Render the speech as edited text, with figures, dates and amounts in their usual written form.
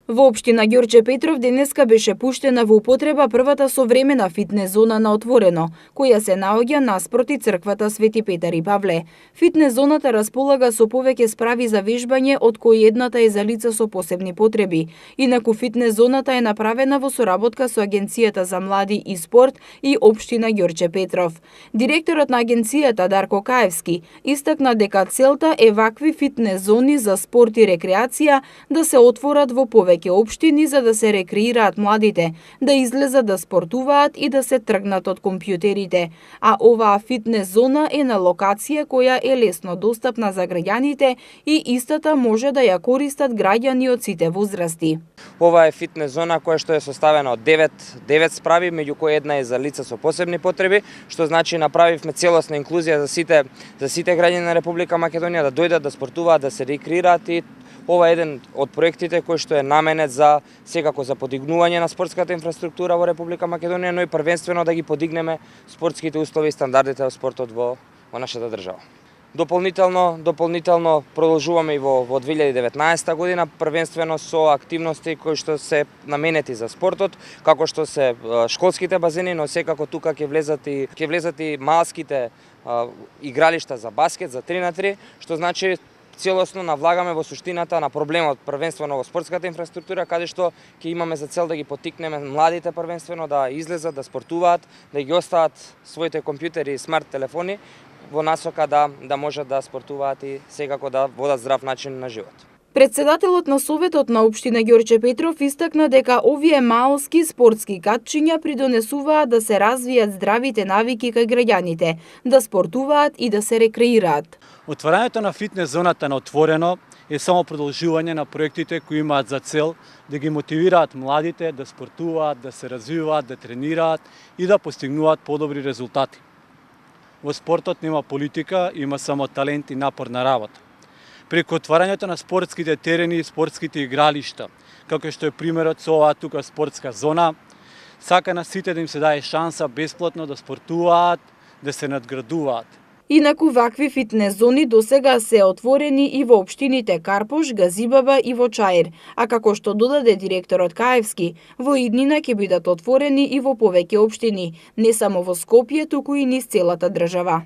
Во општина Ѓорче Петров денеска беше пуштена во употреба првата современа фитнес зона на отворено, која се наоѓа наспроти црквата Свети Петар и Павле. Фитнес зоната располага со повеќе справи за вежбање, од кои едната е за лица со посебни потреби. Инаку фитнес зоната е направена во соработка со Агенцијата за млади и спорт и општина Ѓорче Петров. Директорот на агенцијата Дарко Каевски истакна дека целта е вакви фитнес зони за спорт и рекреација да се отворат во повеќе општини за да се рекреираат младите, да излезат да спортуваат и да се тргнат од компјутерите. А оваа фитнес зона е на локација која е лесно достапна за граѓаните и истата може да ја користат граѓани од сите возрасти. Ова е фитнес зона која што е составена од 9 справи, меѓу кои една е за лица со посебни потреби, што значи направивме целосна инклузија за сите граѓани на Република Македонија да дојдат да спортуваат, да се рекреираат и ова е еден од проектите кој што е наменет за секако за подигнување на спортската инфраструктура во Република Македонија, но и првенствено да ги подигнеме спортските услови и стандардите во спортот во нашата држава. Дополнително продолжуваме и во 2019 година, првенствено со активности кои што се наменети за спортот, како што се школските базени, но секако тука ќе влезат и малските игралишта за баскет, за 3х3, што значи целосно навлагаме во суштината на проблемот првенствено во спортската инфраструктура, каде што ќе имаме за цел да ги поттикнеме младите првенствено да излезат, да спортуваат, да ги остават своите компјутери и смарт телефони во насока да можат да спортуваат и секако да водат здрав начин на живот. Председателот на Советот на општина Ѓорче Петров истакна дека овие малски спортски катчиња придонесуваат да се развијат здравите навики кај граѓаните, да спортуваат и да се рекреираат. Отварањето на фитнес зоната на отворено е само продолжување на проектите кои имаат за цел да ги мотивираат младите да спортуваат, да се развиваат, да тренираат и да постигнуваат подобри резултати. Во спортот нема политика, има само талент и напорна работа. Преку отварањето на спортските терени и спортските игралишта, како што е примерот со оваа тука спортска зона, сака на сите да им се даде шанса бесплатно да спортуваат, да се надградуваат. Инаку вакви фитнес зони досега се отворени и во општините Карпош, Газибаба и во Чаир, а како што додаде директорот Каевски, во иднина ќе бидат отворени и во повеќе општини, не само во Скопје, туку и низ целата држава.